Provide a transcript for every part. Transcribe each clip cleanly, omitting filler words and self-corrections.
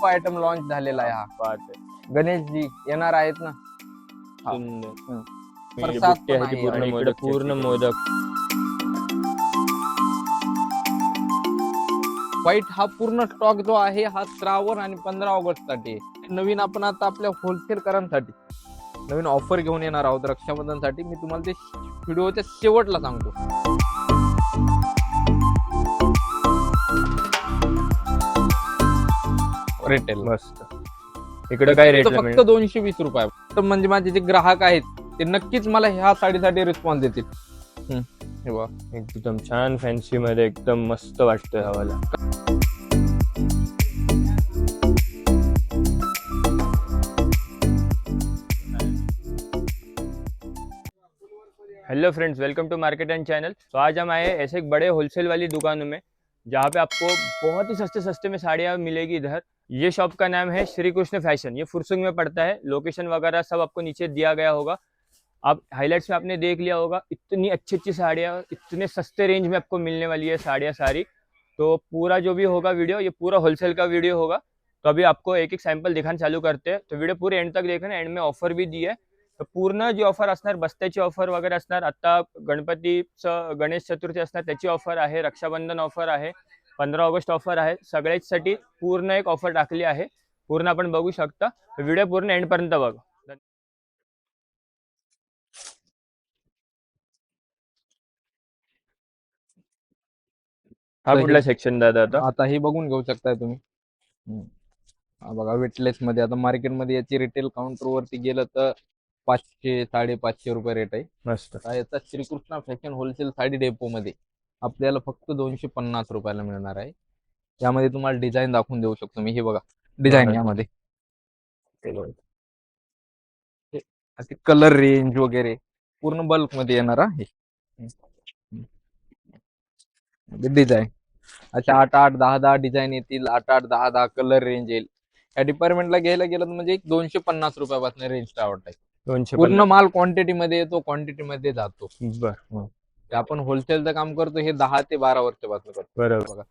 खूप item launch झालेला आहे हा. बात आहे. गणेशजी येणार आहेत ना. हा. सुंदर. प्रसाद बुट्टी पण आहे ती आहे. पूर्ण आणि इकडे मोदक, पूर्ण मोदक. व्हाईट हा पूर्ण स्टॉक जो आहे हा श्रावण आणि 15 ऑगस्ट साठी नवीन. आपण आता आपल्या होलसेलकरांसाठी नवीन ऑफर घेऊन येणार आहोत रक्षाबंधनसाठी. मी तुम्हाला ते व्हिडिओच्या शेवटला सांगतो. रिटेल मस्त. इकडे काय रेट फक्त 220 रुपये. तर म्हणजे माझे जे ग्राहक आहेत ते नक्कीच मला ह्या साडीसाठी रिस्पॉन्स देतील. हे बघा एकदम छान फॅन्सी मध्ये एकदम मस्त वाटतोय हवाला. Hello friends, welcome to market and channel. तो आज हम आए ऐसे एक बड़े होलसेल वाली दुकानों में जहाँ पे आपको बहुत ही सस्ते में साड़ियाँ मिलेगी इधर। ये शॉप का नाम है श्री कृष्ण फैशन। ये फुरसुंग में पड़ता है। लोकेशन वगैरह सब आपको नीचे दिया गया होगा। आप हाइलाइट्स में आपने देख लिया होगा। इतनी अच्छी साड़ियाँ इतने सस्ते रेंज में आपको मिलने वाली है साड़ियाँ सारी। तो पूरा जो भी होगा वीडियो, ये पूरा होलसेल का वीडियो होगा। तो अभी आपको एक एक सॅम्पल दिखाना चालू करते हैं। तो वीडियो पूरे एंड तक देखना। एंड में ऑफर भी दी है। तर पूर्ण जी ऑफर असणार, बस्त्याची ऑफर वगैरे असणार, आता गणपतीचं गणेश चतुर्थी असणार त्याची ऑफर आहे, रक्षाबंधन ऑफर आहे, 15 ऑगस्ट ऑफर आहे, सगळ्यासाठी पूर्ण एक ऑफर टाकली आहे। पूर्ण आपण बघू शकता। तर व्हिडिओ पूर्ण एंड पर्यंत बघा। हा कुठला सेक्शन दादा आता हे बघून घेऊ शकताय तुम्ही. हा बघा वेटलेस मध्ये आता मार्केटमध्ये याची रिटेल काउंटर वरती गेलं तर 500-550 रुपये रेट आहे. मस्त. याचा Shrikrishna fashion wholesale sari depot मध्ये आपल्याला फक्त 250 रुपयाला मिळणार आहे. यामध्ये तुम्हाला डिझाईन दाखवून देऊ शकतो मी. हे बघा डिझाईन यामध्ये कलर रेंज वगैरे पूर्ण बल्क मध्ये येणार आहे. डिझाईन अच्छा 8-8, 10-10 डिझाईन येतील. 8-8, 10-10 कलर रेंज येईल. या डिपार्टमेंटला घ्यायला गेलं तर म्हणजे 250 रुपयापासून रेंज स्टार्ट आहे. 250 पूर्ण माल क्वांटिटी मध्ये येतो, क्वांटिटी मध्ये जातो. बर. आपण होलसेलचं काम करतो हे 10 ते 12 वर्षापासून करतो. बरोबर. बघा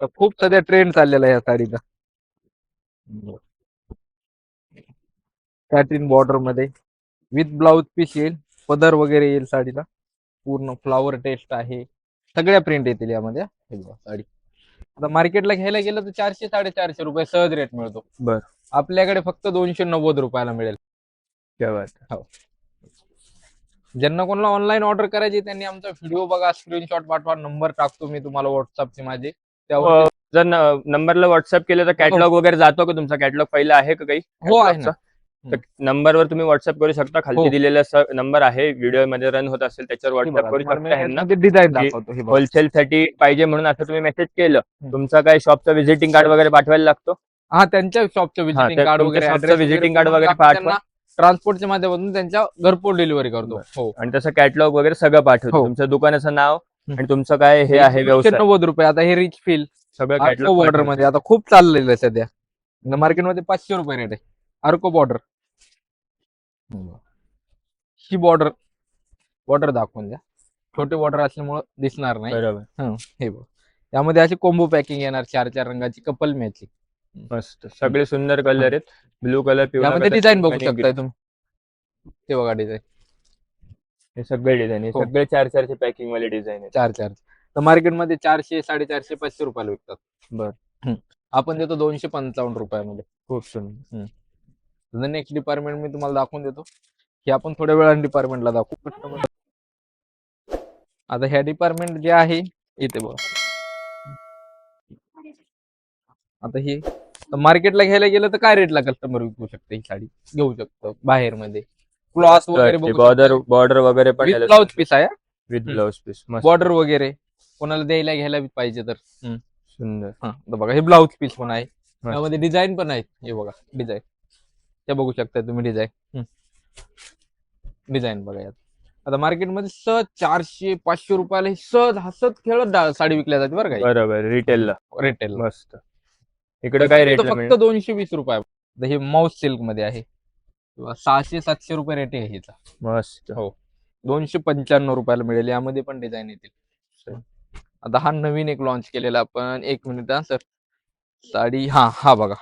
तर खूप सध्या ट्रेंड चाललेला आहे या साडीचा. सॅटिन बॉर्डर मध्ये विथ ब्लाउज पीस येईल, पदर वगैरे येईल साडीला. पूर्ण फ्लावर टेस्ट आहे. सगळ्या प्रिंट येतील यामध्ये. हे बघा साडी आता मार्केटला घ्यायला गेलं तर 400-450 रुपये सहज रेट मिळतो. बर. आपल्याकडे फक्त 290 रुपयाला मिळेल. क्या बात. हो. ज्यांना कोणाला ऑनलाईन ऑर्डर करायची त्यांनी आमचा व्हिडिओ बघा, स्क्रीनशॉट पाठवा, नंबर टाकतो मी तुम्हाला व्हॉट्सअपचे माझे. त्यावर जर नंबरला व्हॉट्सअप केलं तर कॅटलॉग वगैरे जातो का? तुमचा कॅटलॉग पहिला आहे का काही? हो आहे ना. तर नंबरवर तुम्ही व्हॉट्सअप करू शकता. खाली दिलेला नंबर आहे, व्हिडिओ मध्ये रन होत असेल त्याच्यावर व्हॉट्सअप करू शकता. डिझाईन दाखवतो. होलसेल साठी पाहिजे म्हणून असं तुम्ही मेसेज केलं, तुमचा काय शॉपचा व्हिजिटिंग कार्ड वगैरे पाठवायला लागतो. हा त्यांच्या शॉपचं व्हिजिटिंग कार्ड वगैरे, व्हिजिटिंग कार्ड वगैरे पाठवा. ट्रान्सपोर्टच्या माध्यमातून त्यांच्या घरपोच डिलिव्हरी करतो. हो. आणि तसं कॅटलॉग वगैरे सगळं पाठवतो. तुमचं दुकानाचं नाव आणि तुमचं काय हे आहे व्यवसाय. 90 रुपये. आता हे रिच फील सगळं कॅटलॉग बॉर्डर मध्ये आता खूप चाललेलं आहे सध्या. मार्केटमध्ये 500 रुपये रेट आहे. अर्को बॉर्डर. ही बॉर्डर दाखवून द्या. छोटे बॉर्डर असल्यामुळे दिसणार नाही. बरोबर. हे बघ यामध्ये अशी कोंबो पॅकिंग येणार 4-4 रंगाची कपल मॅचिंग. मस्त. सगळे सुंदर कलर आहेत. ब्लू कलर, पिवळा यामध्ये डिझाईन बघू शकताय तुम्ही. ते बघा डिझाईन. हे सगळे डिझाईन आहे. सगळे 4-4चे पॅकिंग वाले डिझाईन आहे. 4-4 तर मार्केटमध्ये 400, 450, 500 रुपयाला विकतात. बर. आपण देतो 255 रुपयामध्ये. खूप सुंदर. नेक्स्ट डिपार्टमेंट मी तुम्हाला दाखवून देतो. हे आपण थोड्या वेळाने डिपार्टमेंटला दाखवू. आता ह्या डिपार्टमेंट जे आहे इथे बघा. आता हे मार्केटला घ्यायला गेलं तर काय रेटला कस्टमर विकू शकते ही साडी घेऊ शकतो. बाहेर मध्ये क्लॉथ वगैरे बॉर्डर वगैरे पण ब्लाउज पीस आहे. विथ ब्लाउज पीस बॉर्डर वगैरे कोणाला द्यायला घ्यायला पाहिजे तर सुंदर. हा बघा हे ब्लाउज पीस पण आहे. यामध्ये डिझाईन पण आहेत. हे बघा डिझाईन ते बघू शकता तुम्ही. डिझाईन बघा यात. आता मार्केटमध्ये सहज 400-500 रुपयाला सहज हसत खेळत साडी विकल्या जाते बरं का. बरोबर. रिटेल मस्त. इकडे काय रेट फक्त 220 रुपये. हे माउस सिल्क मध्ये आहे. 600-700 रुपये रेट आहे ह्याचा. मस्त. हो 295 रुपयाला मिळेल. यामध्ये पण डिझाईन येतील. आता हा नवीन एक लॉन्च केलेला आपण. 1 मिनिट सर. साडी हा बघा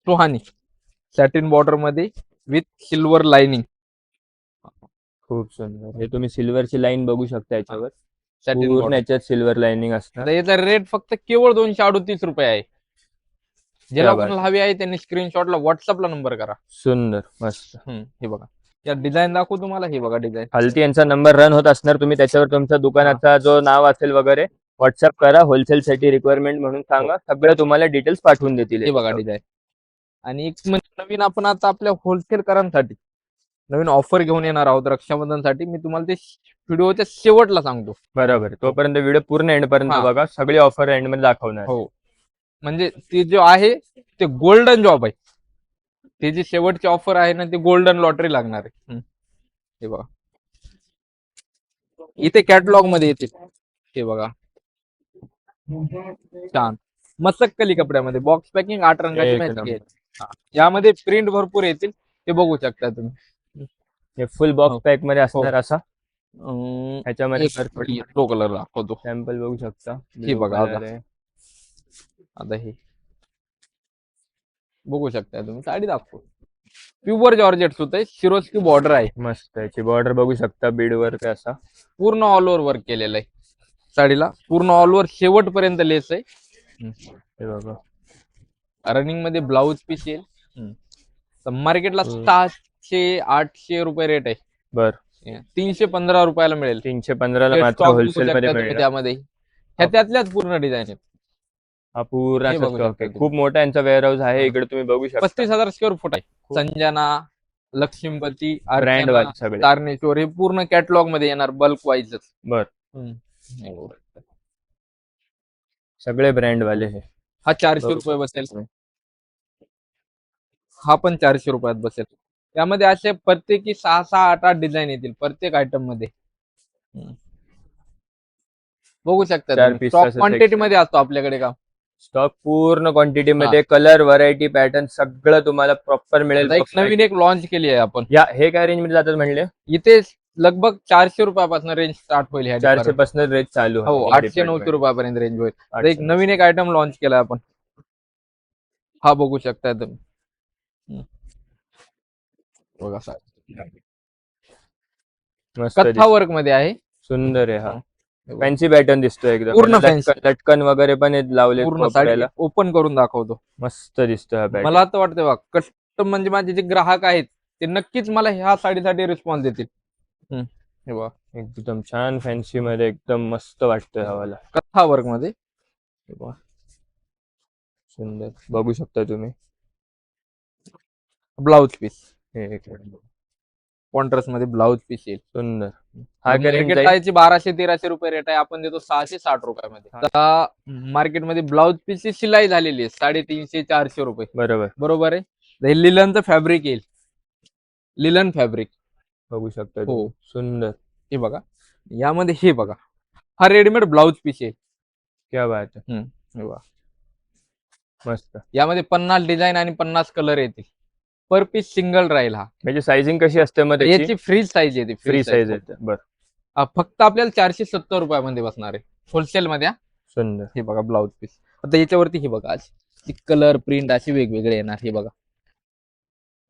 सुहानी सॅटिन बॉर्डर मध्ये विथ सिल्वर लाइनिंग. खूप सुंदर. हे तुम्ही सिल्वरची लाईन बघू शकता याच्यावर. सॅटिन पूर्ण बॉर्डर. याच्यात सिल्वर लाइनिंग असणार. आता याचा रेट फक्त केवळ 238 रुपये आहे. ज्याला क्या बात कोणाला आहे. हवी आहे त्यांनी स्क्रीनशॉटला व्हॉट्सअपला नंबर करा. सुंदर मस्त. हे बघा, या डिझाईन दाखवू तुम्हाला. हे बघा डिझाईन. खालती यांचा नंबर रन होत असणार. तुम्ही त्याच्यावर तुमच्या दुकानाचा जो नाव असेल वगैरे व्हॉट्सअप करा. होलसेल साठी रिक्वायरमेंट म्हणून सांगा. सगळं तुम्हाला डिटेल्स पाठवून देतील. हे बघा डिझाईन. आणि एक म्हणजे नवीन आपण आता आपल्या होलसेलकरांसाठी नवीन ऑफर घेऊन येणार आहोत रक्षाबंधनसाठी. मी तुम्हाला ते व्हिडिओच्या शेवटला सांगतो. बरोबर. तोपर्यंत व्हिडिओ पूर्ण एंड पर्यंत हा. बघा. सगळी ऑफर एंड मध्ये दाखवणार. हो, म्हणजे ती जो आहे ते गोल्डन जॉब आहे. ती जी शेवटची ऑफर आहे ना, ती गोल्डन लॉटरी लागणार आहे. हे बघा, इथे कॅटलॉग मध्ये येतील. हे बघा, छान मसक्कली कपड्यामध्ये बॉक्स पॅकिंग 8 रंगाची एक मॅचिंग नंबर. आहे. यामध्ये प्रिंट भरपूर येतील. ते बघू शकता तुम्ही. हे फुल हो. बॉक्स पॅक मध्ये असणार असा. अं, ह्याच्यामध्ये एक तो कलर दाखवतो. सॅम्पल बघू शकता. हे Blue बघा, color आहे. आता हे बघू शकता तुम्ही. साडी दाखवतो. प्युअर जॉर्जेट सुत आहे. शिरोस्की बॉर्डर आहे. मस्त. याची बॉर्डर बघू शकता. बीड वर्क असा. पूर्ण ऑल ओव्हर वर्क केलेलं आहे साडीला. पूर्ण ऑल ओव्हर शेवटपर्यंत लेस आहे. हे बघा. रनिंग मध्ये ब्लाऊज पीस येईल. मार्केटला 700-800 रुपये रेट आहे. बर. 315 रुपयाला मिळेल. 315 ला हे मात्र stock बघू होलसेल मध्ये शकता तुम्ही. मिळेल. त्यामध्ये ह्या त्यातल्याच पूर्ण डिझाईन आहेत. हा पुरा हे बघू स्टॉक शकता आहे. तुम्ही. खूप मोठा यांचा वेअर हाऊस आहे. इकडे तुम्ही बघू शकता. 35,000 स्क्वेअर फूट आहे. संजना, लक्ष्मीपती, ब्रँड अर्चना, वाले सगळे. तारणेश्वर हे पूर्ण कॅटलॉग मध्ये येणार बल्क वाईजच. बर. सगळे ब्रँड वाले हे. हा 400 रुपये बसेल. हा पण 400 रुपयात बसेल. त्यामध्ये असे प्रत्येकी 6-8 डिझाईन येतील प्रत्येक आयटम मध्ये. बघू शकता चार तुम्ही. piece स्टॉक असं क्वांटिटी section. मध्ये असतो आपल्याकडे का. स्टॉक पूर्ण क्वांटिटी मध्ये. कलर, व्हरायटी, पॅटर्न सगळं तुम्हाला प्रॉपर मिळेल. एक नवीन एक लॉन्च केली आहे आपण. या हे काय रेंज मध्ये जातात म्हणले. इथे लगभग 400 रुपयापासून रेंज स्टार्ट होईल. 400 पासून रेंज चालू आहे. हो, 800-900 रुपयापर्यंत रेंज होईल. आता एक नवीन एक आयटम लॉन्च केला आपण. हा बघू शकता तुम्ही. बघा, मस्त कथा वर्क मध्ये आहे. सुंदर आहे. हा फॅन्सी पॅटर्न दिसतोय एकदम. पूर्ण लटकन वगैरे पण लावले. पूर्ण साडी ओपन करून दाखवतो. मस्त दिसतोय हा पॅटर्न. मला तर वाटतं बघा, कस्टम म्हणजे माझे जे ग्राहक आहेत ते नक्कीच मला ह्या साडीसाठी रिस्पॉन्स देतील. हे बघा, एकदम छान फॅन्सी मध्ये एकदम मस्त वाटतोय हवाला. कथा वर्क मध्ये. हे बघा, सुंदर बघू शकता तुम्ही. ब्लाउज पीस हे एक कॉन्ट्रास्ट मध्ये ब्लाउज पीस येईल. सुंदर. हा काय रेंज मार्केट जाईल? 1200-1300 रुपये रेट आहे. आपण देतो 660 रुपयामध्ये. आता मार्केटमध्ये ब्लाउज पीसची शिलाई झालेली आहे 350-400 रुपये. बरोबर आहे. हे लिलनचं फॅब्रिक येईल. लिलन फॅब्रिक बघू शकता हो. तुम्ही. सुंदर. हे बघा, यामध्ये हे बघा, हा रेडीमेड ब्लाउज पीस येईल. क्या बात आहे. हे बघा, मस्त. यामध्ये 50 डिझाईन आणि 50 कलर येतील. पर पीस सिंगल राहील. हा म्हणजे सायझिंग कशी असते मग त्याची? याची फ्री साईज येते. फ्री साईज येते. बर. फक्त आपल्याला 470 रुपयामध्ये बसणार आहे होलसेल मध्ये. सुंदर. हे बघा ब्लाउज पीस. आता याच्यावरती हे बघा, कलर प्रिंट असे वेगवेगळे येणार. हे बघा,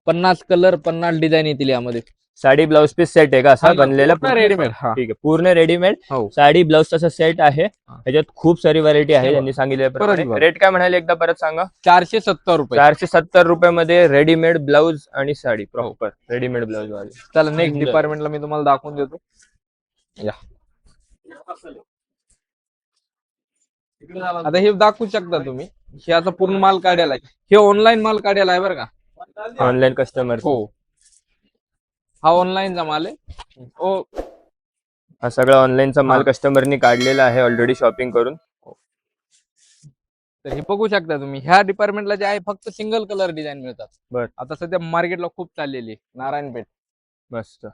50 कलर 50 डिझाईन येतील यामध्ये. साडी ब्लाउज पीस सेट आहे का असा बनलेला? रेडीमेड. ठीक आहे. पूर्ण रेडीमेड हो. साडी ब्लाउज तसा सेट आहे. ह्याच्यात खूप सारी व्हरायटी आहे. हे त्यांनी सांगितल्याप्रमाणे. बघा. रेट काय म्हणाले एकदा परत सांगा. 470 रुपये. 470 रुपयामध्ये रेडीमेड ब्लाउज आणि साडी प्रॉपर रेडीमेड ब्लाउज वाली. चला नेक्स्ट सुंदर. डिपार्टमेंटला मी तुम्हाला दाखवून देतो. या आता हे दाखवू शकता तुम्ही. हे आता पूर्ण माल काढायला आहे. हे ऑनलाईन माल काढायला आहे बरं का. Online customer. हो, हा ऑनलाईनचा माल आहे. ओ, हा सगळा ऑनलाईनचा माल कस्टमरनी काढलेला आहे ऑलरेडी शॉपिंग करून. तर हे बघू शकता तुम्ही. ह्या डिपार्टमेंटला जे आहे फक्त सिंगल कलर डिझाईन मिळतात. बर. आता सध्या मार्केटला खूप चाललेली आहे नारायणपेठ. मस्त.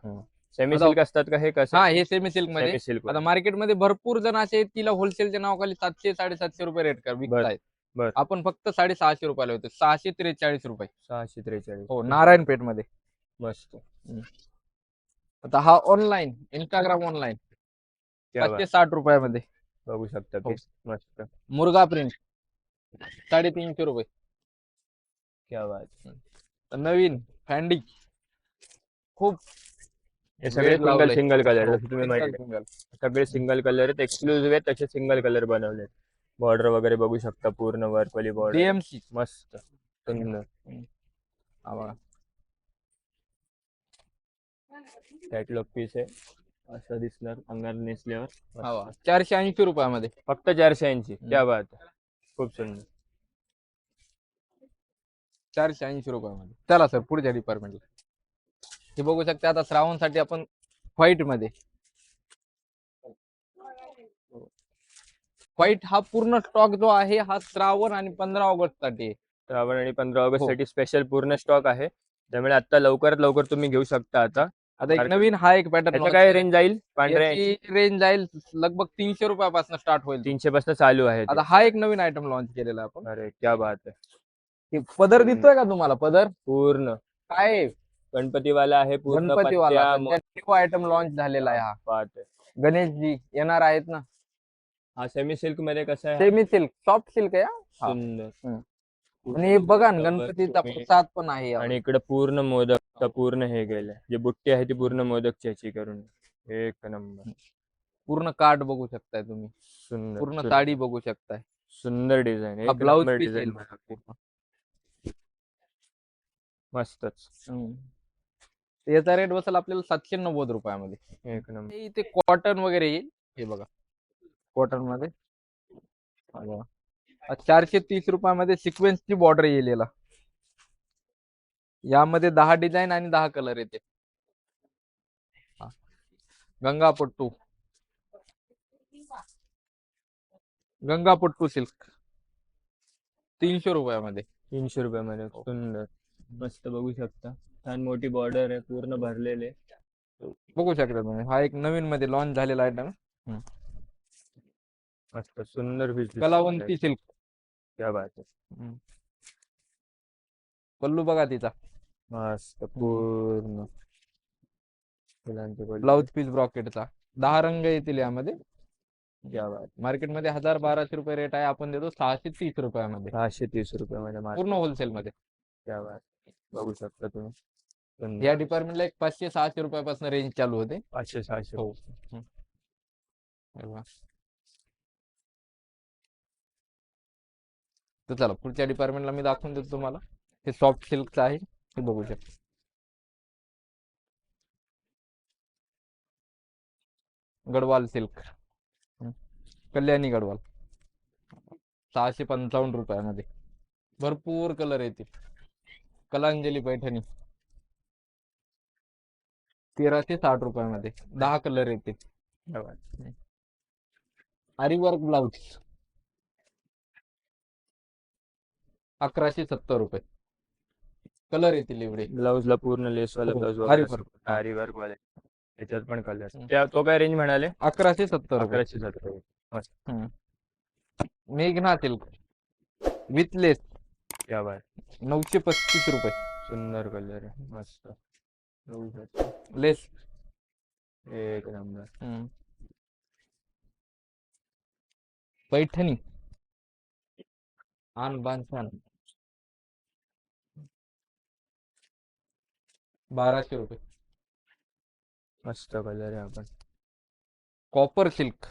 सेमी सिल्क असतात का हे कसं? हा, हे सेमी सिल्क मध्ये. Semi silk. आता मार्केटमध्ये भरपूर जण असे तिला होलसेलच्या नावाखाली 700-750 रुपये रेट विकतायत. बर. आपण फक्त 650 रुपयाला होतो. 643 रुपये. 643. हो, नारायणपेठ मध्ये. मस्त. आता हा ऑनलाईन इंस्टाग्राम ऑनलाईन 560 रुपयामध्ये बघू शकता. हो. मस्त. मुर्गा प्रिंट 350 रुपये. क्या बात है. नवीन फॅन्डी खूप हे सगळे वेळ सिंगल लावलंय. सिंगल कलर हो, जसं तुम्ही सिंगल माहिती सिंगल. सगळे सिंगल कलर आहेत, एक्सक्लुझिव्ह आहेत, तसे सिंगल कलर बनवलेत. बॉर्डर वगैरे बघू शकता, पूर्ण वर्क वाली बॉर्डर, डीएमसी. मस्त सुंदर. हा बघा. कॅटलॉग पीस आहे, असं दिसणार अंगावर नेसल्यावर. हा बघा. 480 रुपयामध्ये. फक्त 480. क्या बात आहे, खूप सुंदर. 480 रुपयामध्ये. चला सर पुढच्या डिपार्टमेंटला. हे बघू शकता आता श्रावणसाठी आपण व्हाईट मध्ये. व्हाईट हा पूर्ण स्टॉक जो आहे हा श्रावण आणि 15 ऑगस्ट साठी आहे. श्रावण आणि 15 ऑगस्ट हो. साठी स्पेशल पूर्ण स्टॉक आहे, त्यामुळे आता लवकरात लवकर तुम्ही घेऊ शकता. आता आता एक नवीन हा एक त्याचं पॅटर्न काय रेंज जाईल? पांढऱ्या रेंज जाईल लगभग 300 रुपयापासून स्टार्ट होईल. 300 पासून चालू आहे ते. आता हा एक नवीन आयटम लॉन्च केलेला आहे आपण. अरे क्या बात आहे, हे पदर दिसतोय का तुम्हाला? पदर पूर्ण काय आहे? गणपतीवाला आहे, पूर्ण गणपतीवाला पत्त्या, न्यू आयटम लॉन्च झालेला आहे हा. बात आहे. गणेशजी येणार आहेत ना. हा सेमी सिल्क मध्ये कसं आहे? सेमी सिल्क सॉफ्ट सिल्क आहे हा. सुंदर. आणि हे बघा ना गणपतीचा प्रसाद पण आहे यामध्ये. आणि इकडे पूर्ण मोदक पूर्ण हे गेलंय, जे बुट्टी आहे ती पूर्ण मोदकची याची करून. एक नंबर. पूर्ण कार्ड बघू शकताय तुम्ही. सुंदर पूर्ण सुंदर. साडी बघू शकताय. सुंदर डिझाईन, हा एक ब्लाउज नंबर पीस डिझाईन. मस्तच. याचा रेट बसेल आपल्याला 790 रुपयामध्ये. एक नंबर. इथे कॉटन वगैरे येईल. हे बघा कॉटन मध्ये 430 रुपयामध्ये सिक्वेन्सची बॉर्डर येईल याला. यामध्ये 10 डिझाईन आणि 10 कलर येते. गंगापट्टू गंगापट्टू सिल्क 300 रुपयामध्ये. 300 रुपयामध्ये सुंदर मस्त बघू शकता. छान मोठी बॉर्डर आहे, पूर्ण भरलेले बघू शकता तुम्ही. हा एक नवीन मध्ये लॉन्च झालेला आयटम. मस्त सुंदर पीस. कलावंती सिल्क. क्या बात आहे. पल्लू बघा तिचा मस्त पूर्ण ब्लाउज पीस ब्रॉकेटचा. 10 रंग येतील यामध्ये. क्या बात. मार्केटमध्ये 1000-1200 रुपये रेट आहे, आपण देतो 630 रुपयामध्ये. 630 रुपयामध्ये पूर्ण होलसेल मध्ये. क्या बात. बघू शकता तुम्ही. या डिपार्टमेंटला एक 500-600 रुपयापासून रेंज चालू होते. 500-600. हो. तर चला पुढच्या डिपार्टमेंटला मी दाखवून देतो तुम्हाला. हे सॉफ्ट सिल्कचं आहे, हे बघू शकता. गडवाल सिल्क, कल्याणी गडवाल 655 रुपयामध्ये. भरपूर कलर येतील. कलांजली पैठणी 1360 रुपयामध्ये 10 कलर येतील. आरीवर्क ब्लाउज 1170 रुपये. कलर येतील एवढे. ब्लाउजला पूर्ण लेस वाला ब्लाउज आरी वर्क वाले त्याच्यात पण कलर. तो काय रेंज म्हणाले? 1170 रुपये. 1170. मेघना सिल्क विथ लेस. क्या बात. 935 रुपये. सुंदर कलर आहे, मस्त लेस. एक नंबर. पैठणी आन बांधछान 1200 रुपये. मस्त कलर आहे. आपण कॉपर सिल्क.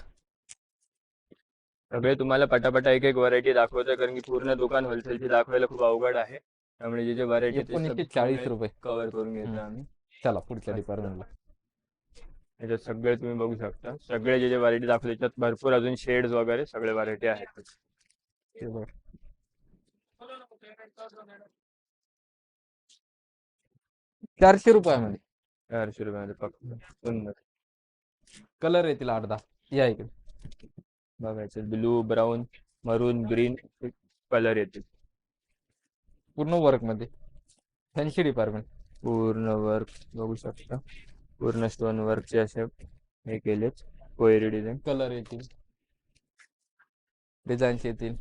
सगळे तुम्हाला पटापटा एक एक व्हरायटी दाखवतोय, कारण की पूर्ण दुकान होलसेलची दाखवायला खूप अवघड आहे, त्यामुळे जे जे व्हरायटी 1940 रुपये कव्हर करून घेतलं आम्ही. चला पुढच्या डिपार्टमेंटला. याच्यात सगळे तुम्ही बघू शकता. सगळे जे जे व्हरायटी दाखवले त्याच्यात भरपूर अजून शेड्स वगैरे सगळे व्हरायटी आहेत. 400 रुपयामध्ये. 400 रुपयामध्ये फक्त. सुंदर कलर येतील 8-10. या इकडे बघायचं. ब्लू, ब्राऊन, मरून, ग्रीन कलर येतील. पूर्ण वर्क मध्ये. Fancy department. पूर्ण वर्क बघू शकता. पूर्ण स्टोन वर्कचे असे हे केलेच कोयरी डिझाईन. कलर येतील, डिझाईन्स येतील.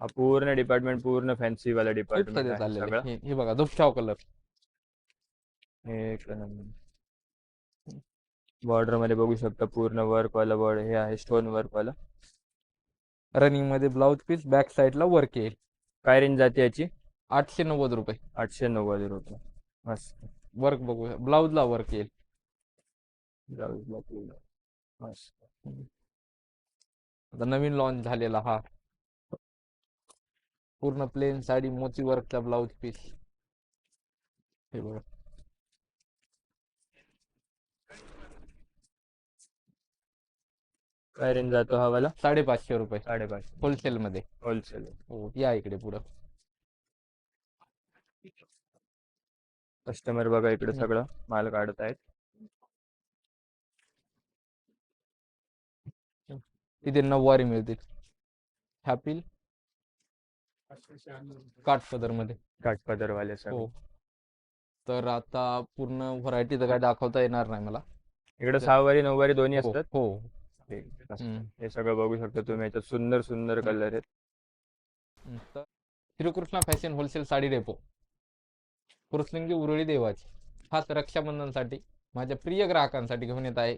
हा पूर्ण डिपार्टमेंट पूर्ण फॅन्सी वाला डिपार्टमेंट आहे सगळा. हे बघा धुपछाव कलर. एक नंबर. बॉर्डर मध्ये बघू शकता पूर्ण वर्क वाला बॉर्डर हे आहे, स्टोन वर्क वाला. रनिंग मध्ये ब्लाउज पीस बॅक साइडला वर्क येईल. काय रेंज जाते याची? 890 रुपये. 890 रुपये. मस्त. वर्क बघूया, ब्लाऊजला वर्क येईल. ब्लाऊजला पूर्ण. मस्त. आता नवीन लॉन्च झालेला हा पूर्ण प्लेन साडी मोती वर्कचा ब्लाऊज पीस. हे बघा. काय रेंज जातो हा वाला? 550 रुपये 550 होलसेल मध्ये. होलसेल. हो, या इकडे पुढं. कस्टमर बघा इकडे सगळं माल काढत आहेत. तिथे 9वारी मिळतील. हॅपील काठपदर मध्ये. काठपदरवाले हो. सगळे. तर आता पूर्ण व्हरायटी तर काय दाखवता येणार नाही मला. इकडे 6वारी 9वारी दोन्ही हो असतात. हो. हे सगळं बघू शकता तुम्ही, याच्यात सुंदर सुंदर कलर आहेत. तर Shrikrishna fashion wholesale sari depot, Fursungi Uruli Devachi, खास रक्षाबंधनसाठी माझ्या प्रिय ग्राहकांसाठी घेऊन येत आहे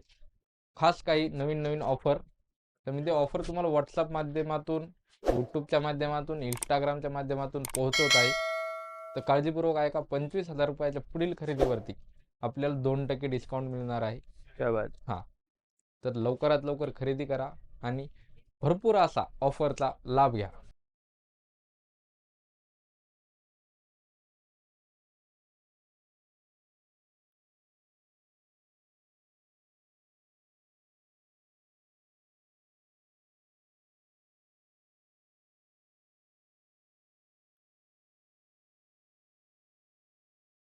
खास काही नवीन नवीन ऑफर. तर मी ते ऑफर तुम्हाला व्हॉट्सअप माध्यमातून, यूट्यूबच्या माध्यमातून, इंस्टाग्रामच्या माध्यमातून पोहोचवत आहे. तर काळजीपूर्वक ऐका. 25,000 रुपयाच्या पुढील खरेदीवरती आपल्याला 2% डिस्काउंट मिळणार आहे. क्या बात. हां, तर लवकरात लवकर खरेदी करा आणि भरपूर असा ऑफरचा लाभ घ्या.